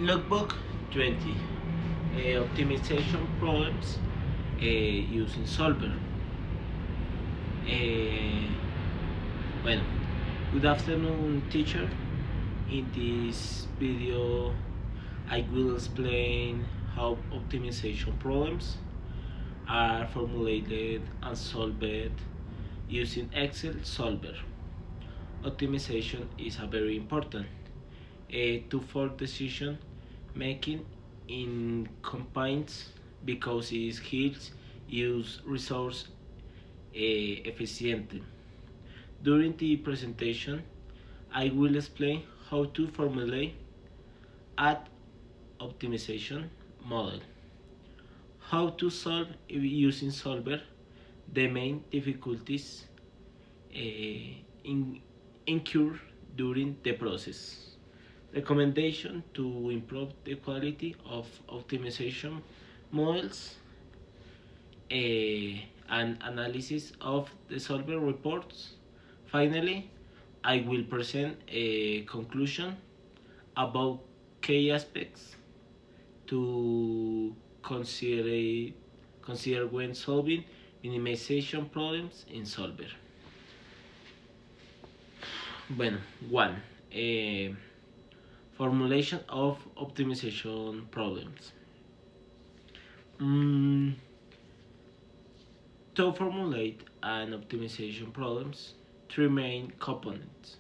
Logbook 20 optimization problems using Solver. Eh, bueno, good afternoon, teacher. In this video, I will explain how optimization problems are formulated and solved using Excel Solver. Optimization is a very important to for decision making in campaigns because it helps use resource efficiently. During the presentation, I will explain how to formulate ad optimization model, how to solve using Solver the main difficulties in, incur during the process. Recommendation to improve the quality of optimization models and analysis of the solver reports. Finally, I will present a conclusion about key aspects to consider when solving minimization problems in Solver. Bueno, one. Formulation of optimization problems. Mm, to formulate an optimization problems, three main components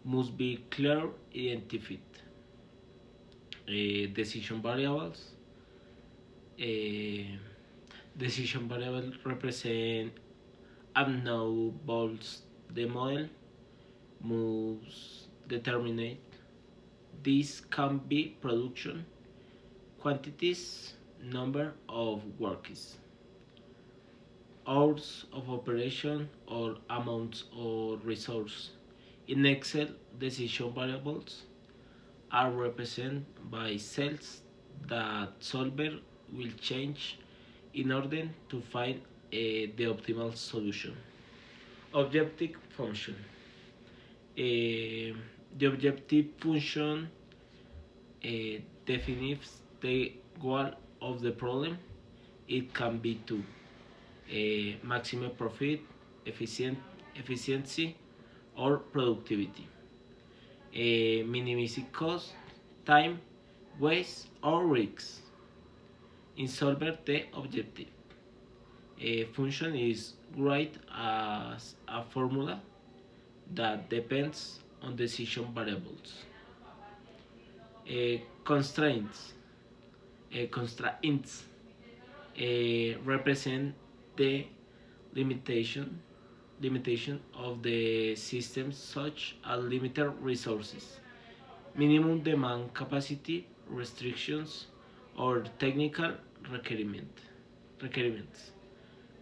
must be clearly identified. Decision variables. Uh, Decision variable represent unknowables. The model must determine this can be production, quantities, number of workers, hours of operation, or amounts of resource. In Excel, decision variables are represented by cells that solver will change in order to find the optimal solution. Objective function. The objective function defines the goal of the problem. It can be to maximum profit, efficiency, or productivity. Minimizing cost, time, waste, or risks. In solver the objective. A function is write as a formula that depends on decision variables. Constraints. Constraints represent the limitation limitation of the system such as limited resources, minimum demand capacity restrictions, or technical requirements.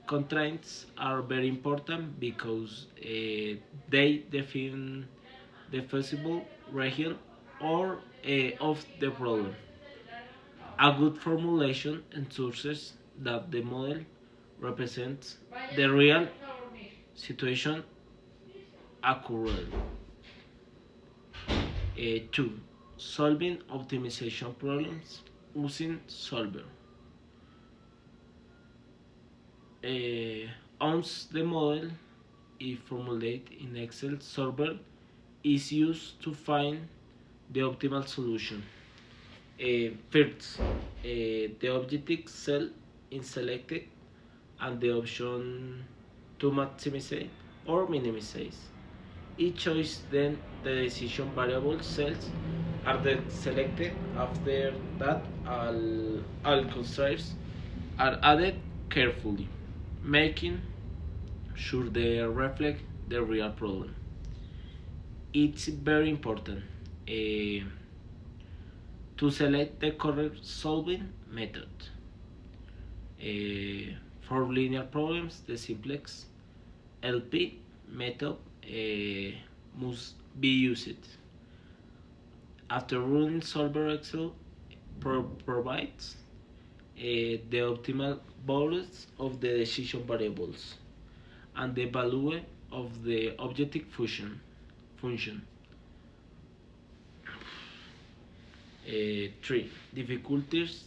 Constraints are very important because they define the feasible region or of the problem. A good formulation ensures that the model represents the real situation accurately. 2. Solving optimization problems using Solver. Once the model is formulated in Excel Solver is used to find the optimal solution. First, the objective cell is selected and the option to maximize or minimize. Each choice then the decision variable cells are then selected. After that, all constraints are added carefully, making sure they reflect the real problem. It's very important to select the correct solving method. For linear problems, the simplex LP method must be used. After running Solver Excel provides the optimal values of the decision variables and the value of the objective function. 3. Difficulties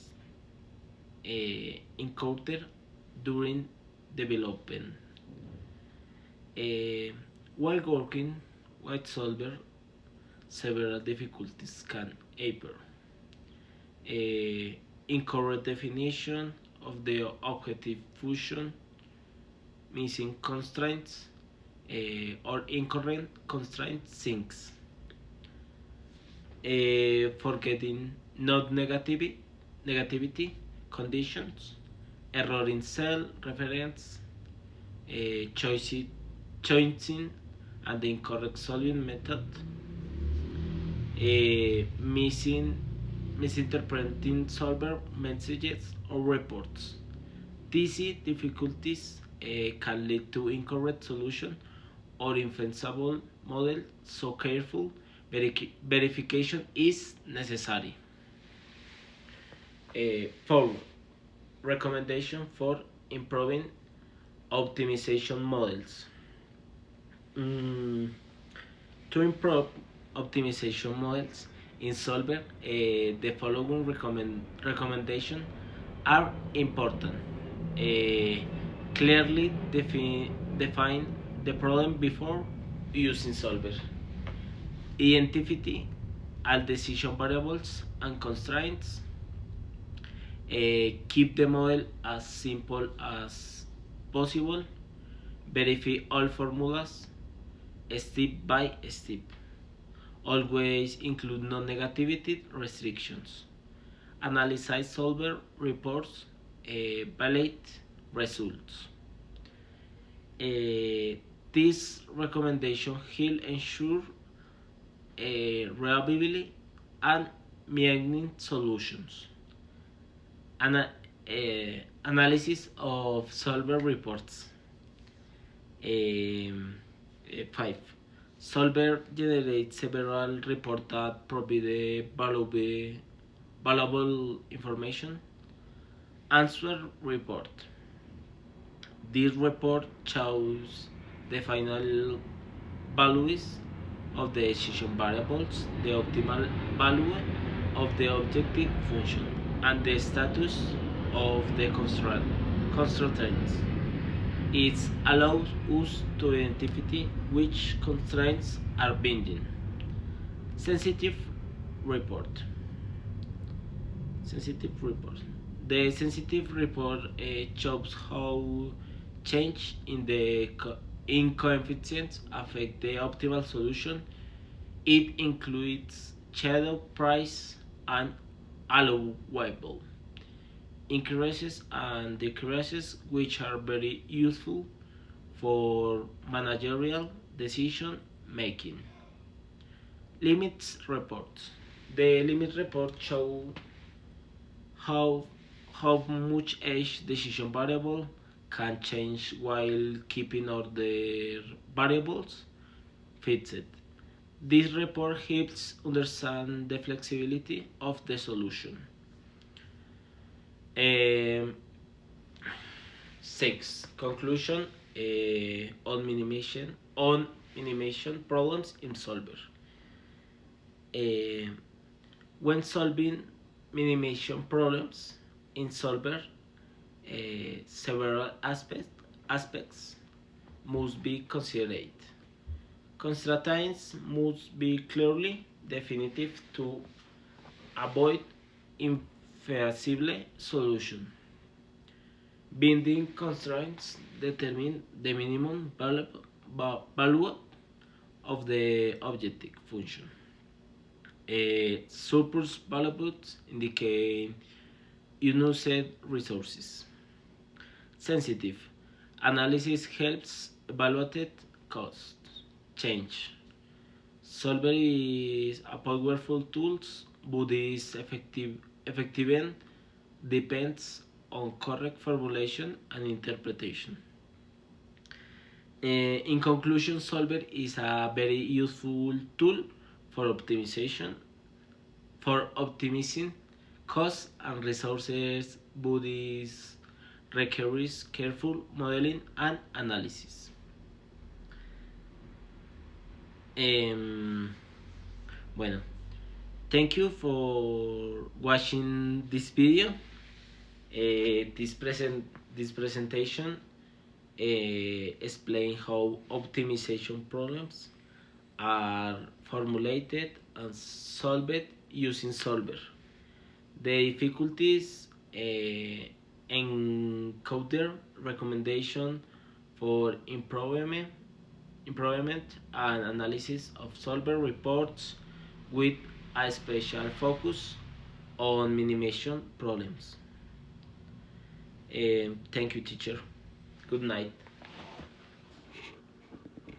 encountered during development. Uh, while working with Solver, several difficulties can appear. Incorrect definition of the objective function, missing constraints, or incorrect constraint sinks, forgetting not negativity conditions, error in cell reference, choosing and the incorrect solving method, misinterpreting solver messages or reports. These difficulties can lead to incorrect solution or infeasible model, so careful verification is necessary. 4. Recommendation for improving optimization models. To improve optimization models in Solver, the following recommendations are important. Clearly define the problem before using Solver. Identify all decision variables and constraints. Keep the model as simple as possible. Verify all formulas step by step. Always include non-negativity restrictions. Analyze solver reports, validate results. This recommendation will ensure reliability and meaning solutions. Analysis of solver reports. 5. Solver generates several reports that provide valuable information. Answer report. This report shows the final values of the decision variables, the optimal value of the objective function, and the status of the constraints. It allows us to identify which constraints are binding. Sensitive report. The sensitive report shows how change in coefficients affect the optimal solution. It includes shadow price and allowable increases and decreases, which are very useful for managerial decision making. Limits reports. The limit report show how much each decision variable can change while keeping other variables fixed. This report helps understand the flexibility of the solution. Um, 6. Conclusion on minimization problems in Solver. When solving minimization problems in Solver, several aspects must be considered. Constraints must be clearly definitive to avoid infeasible solution. Binding constraints determine the minimum value of the objective function. Surplus values indicate unused resources. Sensitive analysis helps evaluate cost change. Solver is a powerful tool, but its effective depends on correct formulation and interpretation. In conclusion, Solver is a very useful tool for optimizing costs and resources, but it requires careful modeling and analysis. Bueno, Thank you for watching this video. This presentation explain how optimization problems are formulated and solved using Solver. The difficulties encounter recommendation for improvement and analysis of Solver reports with a special focus on minimization problems. Thank you, teacher. Good night.